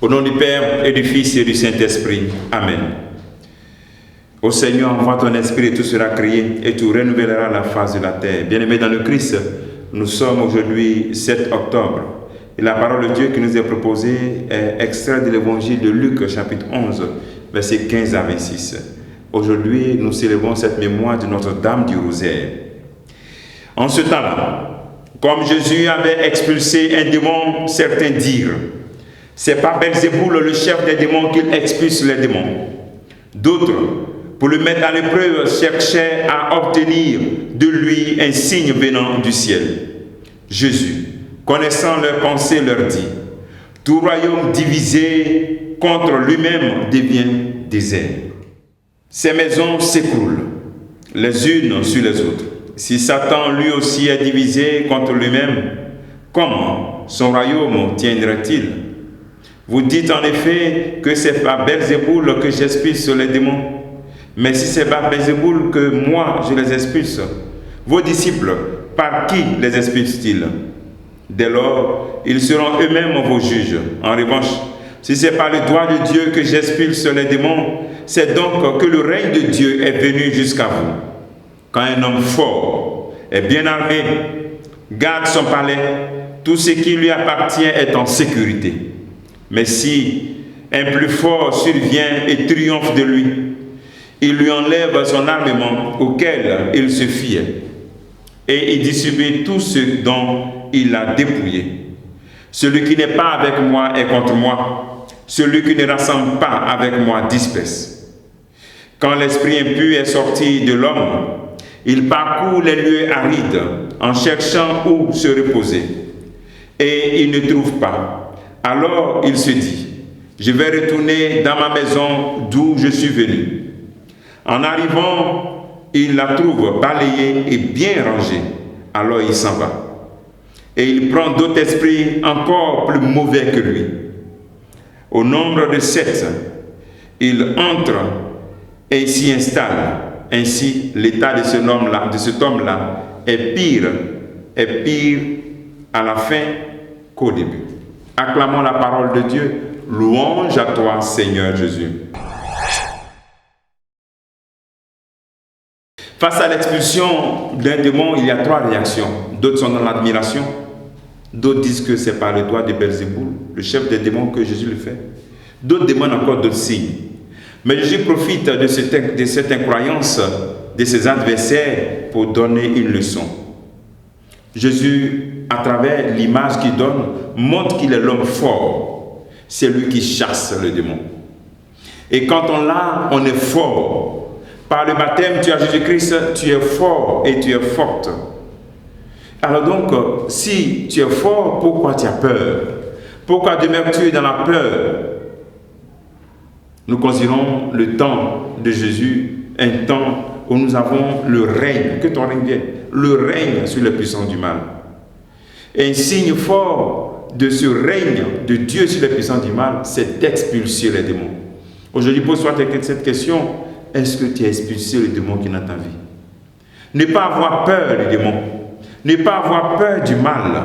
Au nom du Père et du Fils et du Saint-Esprit. Amen. Ô Seigneur, envoie ton esprit et tout sera créé et tu renouvelleras la face de la terre. Bien-aimés dans le Christ, nous sommes aujourd'hui 7 octobre. Et la parole de Dieu qui nous est proposée est extrait de l'évangile de Luc, chapitre 11, versets 15 à 26. Aujourd'hui, nous célébrons cette mémoire de Notre-Dame du Rosaire. En ce temps-là, comme Jésus avait expulsé un démon, certains dirent: c'est par Belzéboul, le chef des démons, qu'il expulse les démons. D'autres, pour le mettre à l'épreuve, cherchaient à obtenir de lui un signe venant du ciel. Jésus, connaissant leurs pensées, leur dit: tout royaume divisé contre lui-même devient désert. Ces maisons s'écroulent les unes sur les autres. Si Satan lui aussi est divisé contre lui-même, comment son royaume tiendra-t-il? Vous dites en effet que c'est par Belzéboul que j'expulse les démons. Mais si c'est par Belzéboul que moi je les expulse, vos disciples, par qui les expulsent-ils? Dès lors, ils seront eux-mêmes vos juges. En revanche, si c'est par le doigt de Dieu que j'expulse les démons, c'est donc que le règne de Dieu est venu jusqu'à vous. Quand un homme fort est bien armé, garde son palais, tout ce qui lui appartient est en sécurité. Mais si un plus fort survient et triomphe de lui, il lui enlève son armement auquel il se fiait, et il distribue tout ce dont il a dépouillé. Celui qui n'est pas avec moi est contre moi. Celui qui ne rassemble pas avec moi disperse. Quand l'esprit impur est sorti de l'homme, il parcourt les lieux arides en cherchant où se reposer. Et il ne trouve pas. Alors il se dit: je vais retourner dans ma maison d'où je suis venu. En arrivant, il la trouve balayée et bien rangée. Alors il s'en va. Et il prend d'autres esprits encore plus mauvais que lui. Au nombre de 7, il entre et s'y installe. Ainsi, l'état de cet homme-là est pire à la fin qu'au début. Acclamons la parole de Dieu. Louange à toi, Seigneur Jésus. Face à l'expulsion d'un démon, il y a 3 réactions. D'autres sont dans l'admiration. D'autres disent que c'est par le doigt de Belzéboul, le chef des démons, que Jésus le fait. D'autres demandent encore d'autres signes. Mais Jésus profite de cette incroyance de ses adversaires pour donner une leçon. Jésus, à travers l'image qu'il donne, montre qu'il est l'homme fort. C'est lui qui chasse le démon. Et quand on l'a, on est fort. Par le baptême, tu as Jésus-Christ, tu es fort et tu es forte. Alors donc, si tu es fort, pourquoi tu as peur? Pourquoi demeures-tu dans la peur? Nous considérons le temps de Jésus un temps où nous avons le règne, que ton règne vienne, le règne sur les puissants du mal. Et un signe fort de ce règne de Dieu sur les puissants du mal, c'est d'expulser les démons. Aujourd'hui, pose-toi cette question: est-ce que tu as expulsé le démon qui est dans ta vie? Ne pas avoir peur des démons, ne pas avoir peur du mal,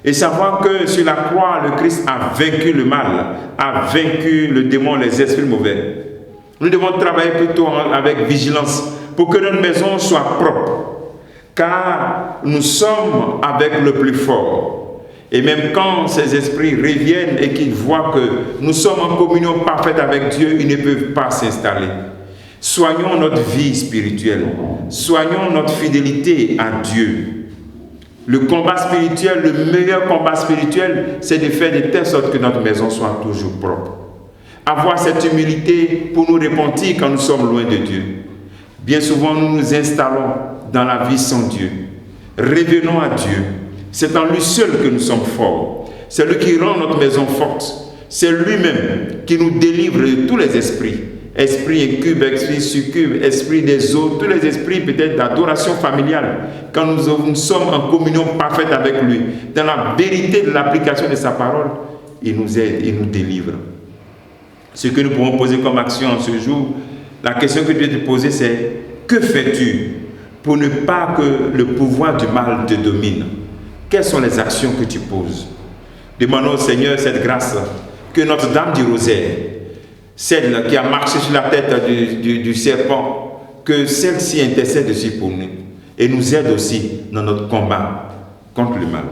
et savoir que sur la croix, le Christ a vaincu le mal, a vaincu le démon, les esprits mauvais. Nous devons travailler plutôt avec vigilance pour que notre maison soit propre, car nous sommes avec le plus fort. Et même quand ces esprits reviennent et qu'ils voient que nous sommes en communion parfaite avec Dieu, ils ne peuvent pas s'installer. Soignons notre vie spirituelle, soignons notre fidélité à Dieu. Le combat spirituel, le meilleur combat spirituel, c'est de faire de telle sorte que notre maison soit toujours propre. Avoir cette humilité pour nous repentir quand nous sommes loin de Dieu. Bien souvent, nous nous installons dans la vie sans Dieu. Revenons à Dieu. C'est en lui seul que nous sommes forts. C'est lui qui rend notre maison forte. C'est lui-même qui nous délivre de tous les esprits. Esprit incube, esprit succube, esprit des eaux, tous les esprits peut-être d'adoration familiale. Quand nous sommes en communion parfaite avec lui, dans la vérité de l'application de sa parole, il nous aide, il nous délivre. Ce que nous pouvons poser comme action en ce jour, la question que je vais te poser, c'est: que fais-tu pour ne pas que le pouvoir du mal te domine? Quelles sont les actions que tu poses? Demandons au Seigneur cette grâce que Notre-Dame du Rosaire, celle qui a marché sur la tête du serpent, que celle-ci intercède aussi pour nous et nous aide aussi dans notre combat contre le mal.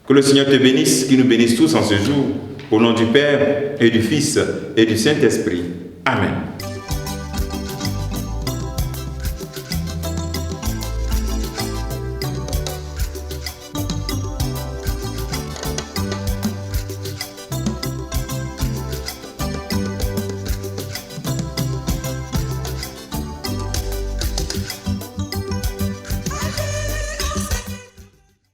Que le Seigneur te bénisse, qu'il nous bénisse tous en ce jour, au nom du Père et du Fils et du Saint-Esprit. Amen.